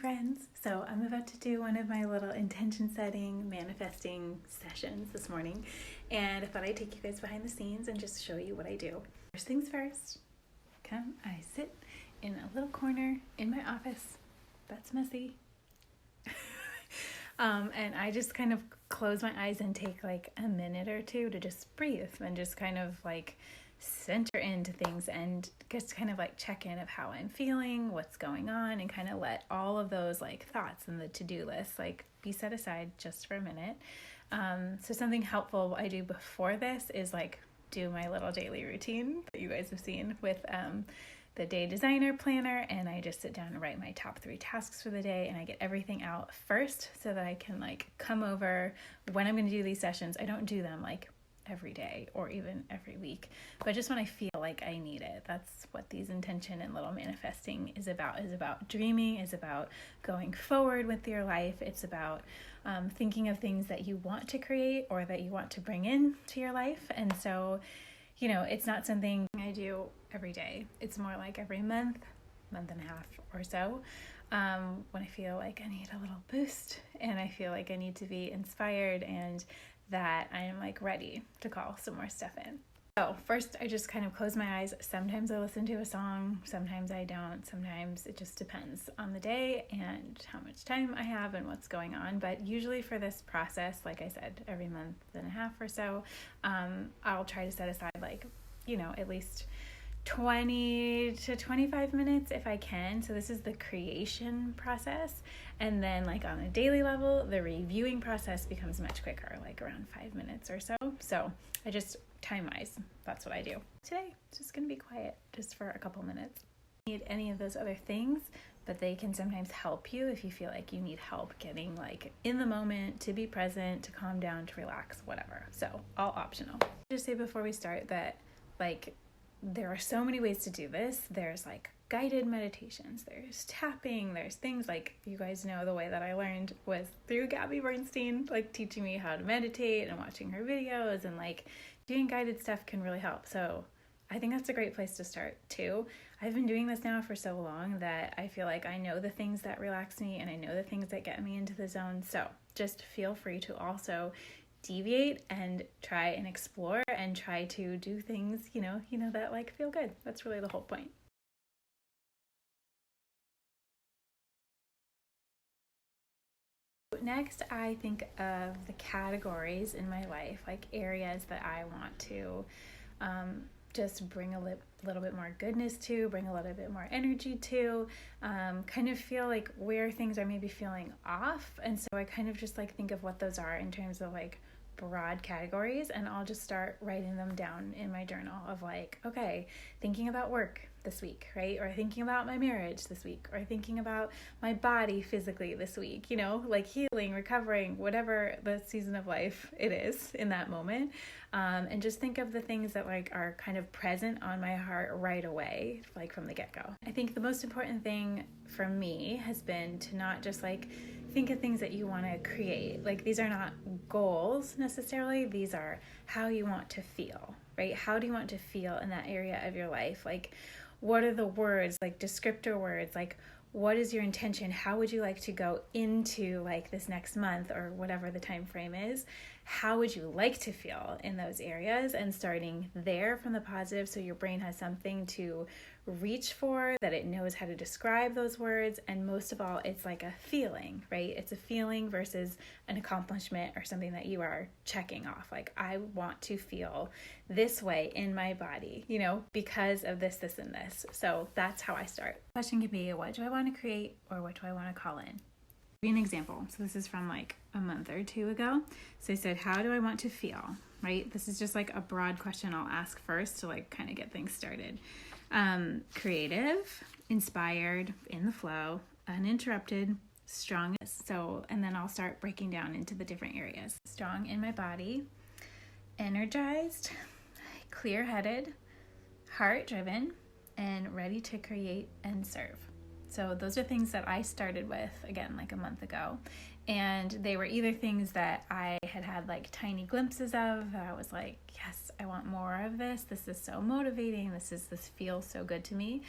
friends. So I'm about to do one of my little intention setting, manifesting sessions this morning, and I thought I'd take you guys behind the scenes and just show you what I do. First things first, I sit in a little corner in my office. That's messy. And I just kind of close my eyes and take like a minute or two to just breathe and just kind of like center into things and just kind of like check in of how I'm feeling, what's going on, and kind of let all of those like thoughts and the to-do list like be set aside just for a minute. So something helpful I do before this is like do my little daily routine that you guys have seen with the day designer planner, and I just sit down and write my top 3 tasks for the day, and I get everything out first so that I can like come over when I'm going to do these sessions. I don't do them like every day or even every week, but just when I feel like I need it. That's what these intention and little manifesting is about dreaming, is about going forward with your life. It's about thinking of things that you want to create or that you want to bring into your life. And so, you know, it's not something I do every day. It's more like every month and a half or so, when I feel like I need a little boost and I feel like I need to be inspired and that I am like ready to call some more stuff in. So first I just kind of close my eyes. Sometimes I listen to a song, sometimes I don't. Sometimes it just depends on the day and how much time I have and what's going on. But usually for this process, like I said, every month and a half or so, I'll try to set aside like, you know, at least 20 to 25 minutes if I can. So this is the creation process. And then like on a daily level, the reviewing process becomes much quicker, like around 5 minutes or so. So I just time-wise, that's what I do. Today, it's just going to be quiet just for a couple minutes. Need any of those other things, but they can sometimes help you if you feel like you need help getting like in the moment, to be present, to calm down, to relax, whatever. So all optional. Just say before we start that like there are so many ways to do this. There's like guided meditations, there's tapping, there's things like, you guys know the way that I learned was through Gabby Bernstein, like teaching me how to meditate and watching her videos, and like doing guided stuff can really help. So I think that's a great place to start too. I've been doing this now for so long that I feel like I know the things that relax me and I know the things that get me into the zone. So just feel free to also deviate and try and explore and try to do things, you know, that like feel good. That's really the whole point. Next, I think of the categories in my life, like areas that I want to just bring a little bit more goodness to, bring a little bit more energy to, kind of feel like where things are maybe feeling off. And so I kind of just like think of what those are in terms of like broad categories, and I'll just start writing them down in my journal of like, okay, thinking about work this week, right? Or thinking about my marriage this week, or thinking about my body physically this week, you know, like healing, recovering, whatever the season of life it is in that moment. And just think of the things that like are kind of present on my heart right away, like from the get-go. I think the most important thing for me has been to not just like think of things that you want to create. Like these are not goals necessarily. These are how you want to feel, right? How do you want to feel in that area of your life? Like, what are the words, like descriptor words? Like, what is your intention? How would you like to go into like this next month or whatever the time frame is? How would you like to feel in those areas? And starting there from the positive, so your brain has something to reach for, that it knows how to describe those words. And most of all, it's like a feeling, right? It's a feeling versus an accomplishment or something that you are checking off. Like, I want to feel this way in my body, you know, because of this, this, and this. So that's how I start. Question could be, what do I want to create, or what do I want to call in? Be an example. So this is from like a month or two ago. So I said, how do I want to feel, right? This is just like a broad question I'll ask first to like kind of get things started. Creative, inspired, in the flow, uninterrupted, strong. So, and then I'll start breaking down into the different areas. Strong in my body, energized, clear-headed, heart-driven, and ready to create and serve. So those are things that I started with, again, like a month ago. And they were either things that I had like tiny glimpses of, that I was like, yes, I want more of this. This is so motivating. This feels so good to me.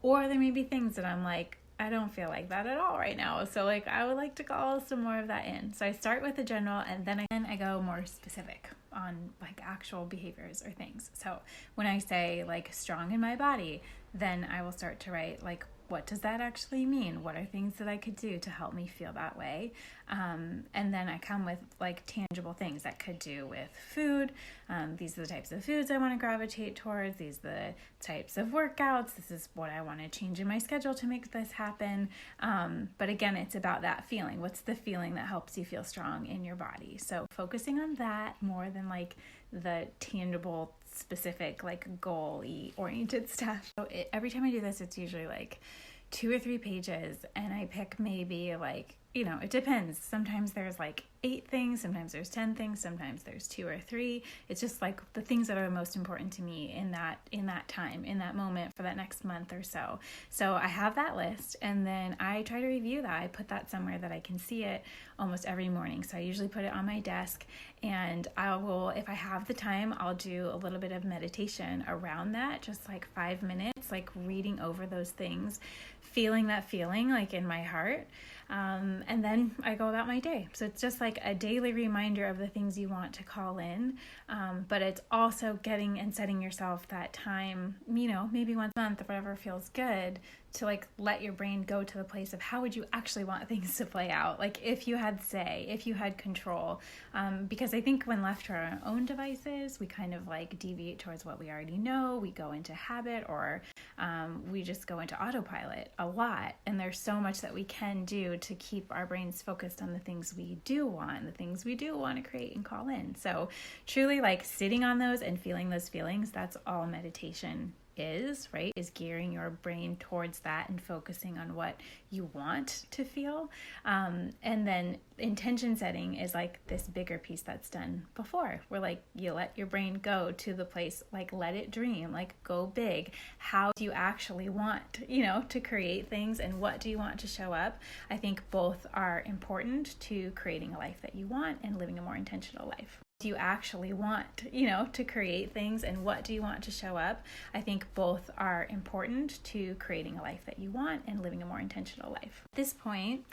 Or there may be things that I'm like, I don't feel like that at all right now. So like I would like to call some more of that in. So I start with the general, and then I go more specific on like actual behaviors or things. So when I say like strong in my body, then I will start to write like, what does that actually mean? What are things that I could do to help me feel that way? And then I come with like tangible things that could do with food. These are the types of foods I want to gravitate towards. These are the types of workouts. This is what I want to change in my schedule to make this happen. But again, it's about that feeling. What's the feeling that helps you feel strong in your body? So focusing on that more than like the tangible, specific, like goal-y oriented stuff. So every time I do this, it's usually like 2 or 3 pages, and I pick maybe like, it depends. Sometimes there's like 8 things, sometimes there's 10 things, sometimes there's 2 or 3. It's just like the things that are the most important to me in that time, in that moment for that next month or so. So I have that list, and then I try to review that. I put that somewhere that I can see it almost every morning. So I usually put it on my desk, and I will, if I have the time, I'll do a little bit of meditation around that, just like 5 minutes, like reading over those things, feeling that feeling like in my heart. And then I go about my day. So it's just like a daily reminder of the things you want to call in. But it's also getting and setting yourself that time, maybe once a month or whatever feels good, to like let your brain go to the place of how would you actually want things to play out? Like if you had say, if you had control, because I think when left to our own devices, we kind of like deviate towards what we already know. We go into habit, or we just go into autopilot a lot. And there's so much that we can do to keep our brains focused on the things we do want, the things we do want to create and call in. So truly like sitting on those and feeling those feelings, that's all meditation is, right? Is gearing your brain towards that and focusing on what you want to feel. And then intention setting is like this bigger piece that's done before, where like you let your brain go to the place, like let it dream, like go big. How do you actually want, to create things, and what do you want to show up? I think both are important to creating a life that you want and living a more intentional life. Do you actually want, to create things, and what do you want to show up? I think both are important to creating a life that you want and living a more intentional life. At this point,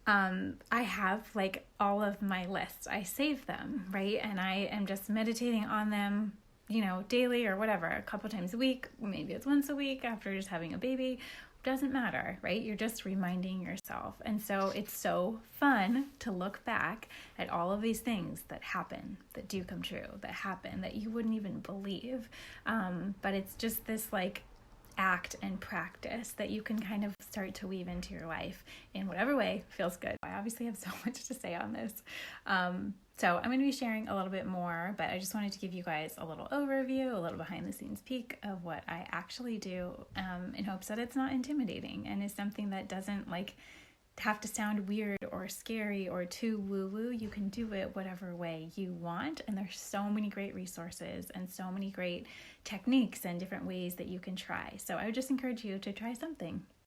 I have like all of my lists. I save them, right? And I am just meditating on them, daily or whatever, a couple times a week. Maybe it's once a week after just having a baby. Doesn't matter, right? You're just reminding yourself. And so it's so fun to look back at all of these things that happen, that do come true, that happen, that you wouldn't even believe. But it's just this like act and practice that you can kind of start to weave into your life in whatever way feels good. I obviously have so much to say on this. So I'm going to be sharing a little bit more, but I just wanted to give you guys a little overview, a little behind the scenes peek of what I actually do, in hopes that it's not intimidating and is something that doesn't like have to sound weird or scary or too woo-woo. You can do it whatever way you want, and there's so many great resources and so many great techniques and different ways that you can try. So I would just encourage you to try something.